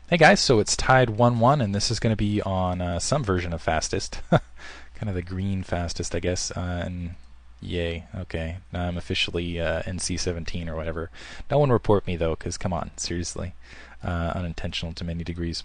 Hey guys, so it's tied 1-1, and this is going to be on some version of fastest. Kind of the green fastest, I guess. And yay, okay. Now I'm officially NC17 or whatever. No one report me though, because come on, seriously. Unintentional to many degrees.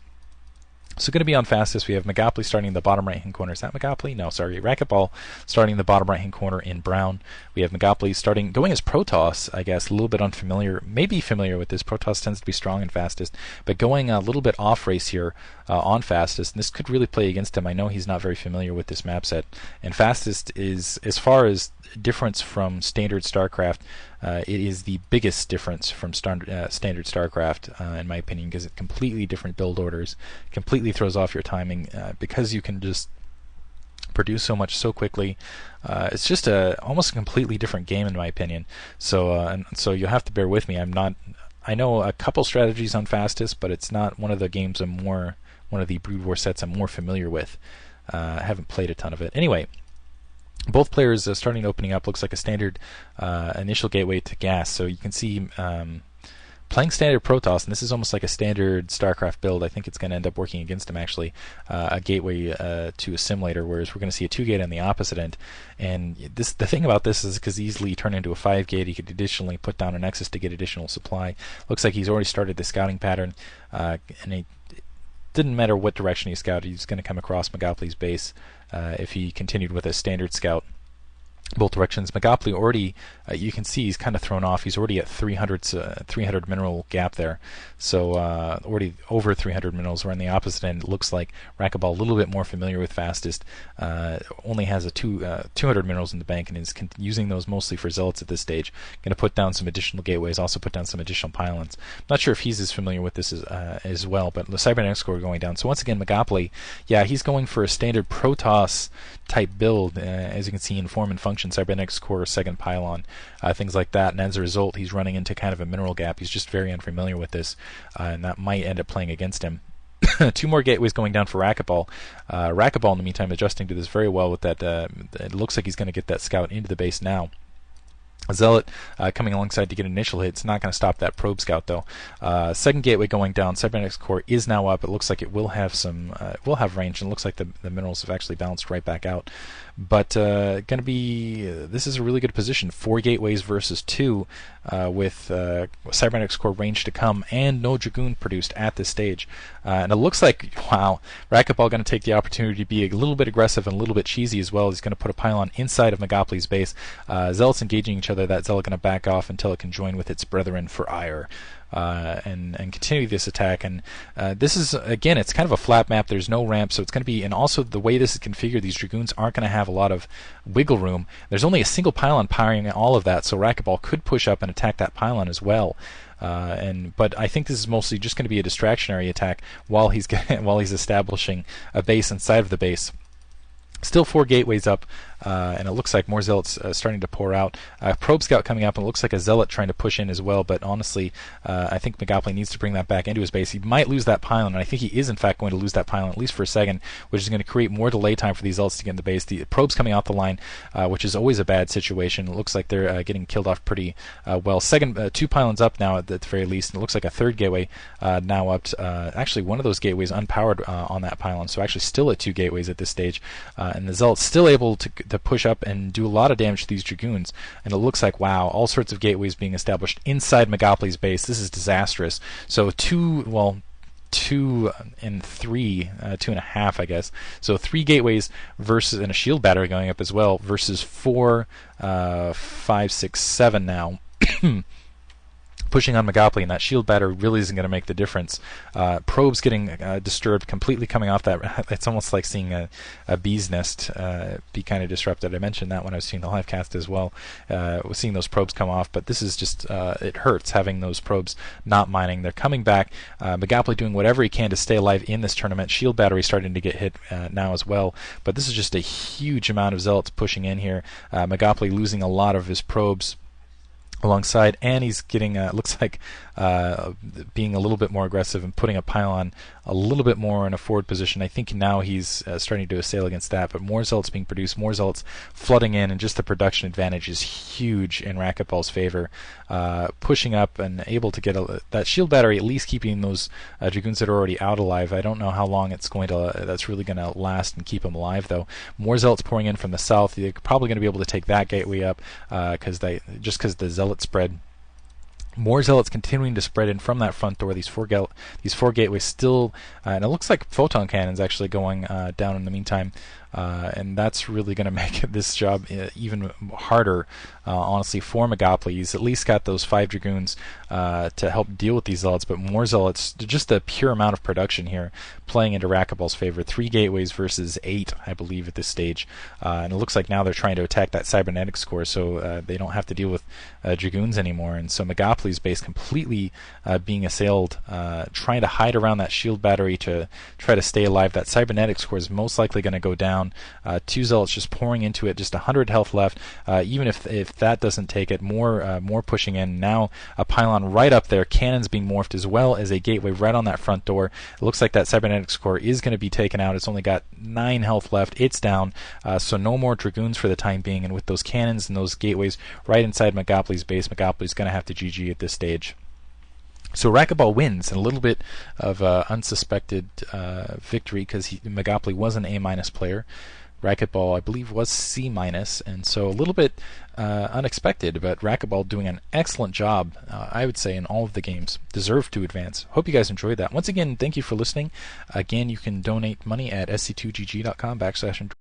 So going to be on fastest, we have Magoply starting in the bottom right-hand corner. Is that Magoply? No, sorry. Raquetball starting in the bottom right-hand corner in brown. We have Magoply starting, going as Protoss, I guess, a little bit unfamiliar, maybe familiar with this. Protoss tends to be strong in fastest, but going a little bit off race here on fastest, and this could really play against him. I know he's not very familiar with this map set. And fastest is, as far as difference from standard StarCraft, it is the biggest difference from standard StarCraft, in my opinion, because it completely different build orders, completely throws off your timing, because you can just produce so much so quickly. It's just almost a completely different game in my opinion. So you'll have to bear with me. I know a couple strategies on fastest, but it's not one of the games one of the Brood War sets I'm more familiar with. I haven't played a ton of it. Anyway, both players starting opening up. Looks like a standard initial gateway to gas. So you can see playing standard Protoss, and this is almost like a standard StarCraft build. I think it's going to end up working against him actually. A gateway to assimilator, whereas we're going to see a 2-gate on the opposite end. And the thing about this is because easily turn into a 5-gate, he could additionally put down a Nexus to get additional supply. Looks like he's already started the scouting pattern, and it didn't matter what direction he scouted, he's going to come across Magoply's base if he continued with a standard scout. Both directions. Magoply already, you can see he's kind of thrown off. He's already at 300 mineral gap there. So already over 300 minerals. We're on the opposite end. It looks like Raquetball, a little bit more familiar with fastest, only has a 200 minerals in the bank and is using those mostly for zealots at this stage. Going to put down some additional gateways, also put down some additional pylons. Not sure if he's as familiar with this as well, but the cybernetic score going down. So once again, Magoply, yeah, he's going for a standard Protoss type build, as you can see in form and function, cybernetics core, second pylon, things like that, and as a result he's running into kind of a mineral gap. He's just very unfamiliar with this, and that might end up playing against him. 2 more gateways going down for Raquetball. Raquetball in the meantime adjusting to this very well with that. It looks like he's going to get that scout into the base now. A Zealot coming alongside to get an initial hit. It's not going to stop that probe scout though. Second gateway going down. Cybernetics core is now up. It looks like it will have some, will have range, and it looks like the minerals have actually bounced right back out. But going to be, this is a really good position. 4 gateways versus 2, with Cybernetics core range to come and no Dragoon produced at this stage. And it looks like, wow, Raquetball going to take the opportunity to be a little bit aggressive and a little bit cheesy as well. He's going to put a pylon inside of Magoply's base. Zealots engaging each other. That Zealot going to back off until it can join with its brethren for ire. And continue this attack. And this is, again, it's kind of a flat map. There's no ramp, so it's going to be, and also the way this is configured, these Dragoons aren't going to have a lot of wiggle room. There's only a single pylon powering all of that, so Raquetball could push up and attack that pylon as well. But I think this is mostly just going to be a distractionary attack while he's establishing a base inside of the base. Still 4 gateways up, and it looks like more zealots starting to pour out. Probe scout coming up, and it looks like a zealot trying to push in as well. But honestly, I think Magoply needs to bring that back into his base. He might lose that pylon, and I think he is in fact going to lose that pylon at least for a second, which is going to create more delay time for these zealots to get in the base. The probes coming off the line, which is always a bad situation. It looks like they're getting killed off pretty well. 2 pylons up now at the very least, and it looks like a 3rd gateway now up. Actually, one of those gateways unpowered on that pylon, so actually still at 2 gateways at this stage. And the Zealot's still able to push up and do a lot of damage to these Dragoons. And it looks like, wow, all sorts of gateways being established inside Magoply's base. This is disastrous. So 2 and 3, 2.5, I guess. So 3 gateways versus, and a shield battery going up as well, versus 4, 5, 6, 7 now. Pushing on Magoply, and that shield battery really isn't going to make the difference. Probes getting disturbed, completely coming off that. It's almost like seeing a bee's nest be kind of disrupted. I mentioned that when I was seeing the live cast as well. Seeing those probes come off, but this is just, it hurts having those probes not mining. They're coming back. Magoply doing whatever he can to stay alive in this tournament. Shield battery starting to get hit now as well, but this is just a huge amount of zealots pushing in here. Magoply losing a lot of his probes. alongside, and he's getting looks like being a little bit more aggressive and putting a pylon a little bit more in a forward position. I think now he's starting to assail against that, but more zealots being produced, more zealots flooding in, and just the production advantage is huge in Raquetball's favor, pushing up and able to get that shield battery, at least keeping those dragoons that are already out alive. I don't know how long it's going to that's really going to last and keep them alive, though. More zealots pouring in from the south. They're probably going to be able to take that gateway up because the zealot spread. More zealots continuing to spread in from that front door. These four gateways still, and it looks like photon cannons actually going down in the meantime. And that's really going to make this job even harder, honestly, for Magoply. He's at least got those 5 dragoons to help deal with these zealots, but more zealots, just the pure amount of production here playing into Raquetball's favor. 3 gateways versus 8, I believe, at this stage. And it looks like now they're trying to attack that cybernetics core, so they don't have to deal with dragoons anymore. And so Magoply's base completely being assailed, trying to hide around that shield battery to try to stay alive. That cybernetics core is most likely going to go down. 2 zealots just pouring into it, just 100 health left. Even if that doesn't take it, more pushing in. Now a pylon right up there, cannons being morphed, as well as a gateway right on that front door. It looks like that cybernetics core is going to be taken out. It's only got 9 health left. It's down, so no more dragoons for the time being. And with those cannons and those gateways right inside Magoply's base, Magoply's going to have to GG at this stage. So Raquetball wins, and a little bit of unsuspected victory, because Magoply was an A- player. Raquetball, I believe, was C-, and so a little bit unexpected, but Raquetball doing an excellent job, I would say, in all of the games. Deserved to advance. Hope you guys enjoyed that. Once again, thank you for listening. Again, you can donate money at sc2gg.com/.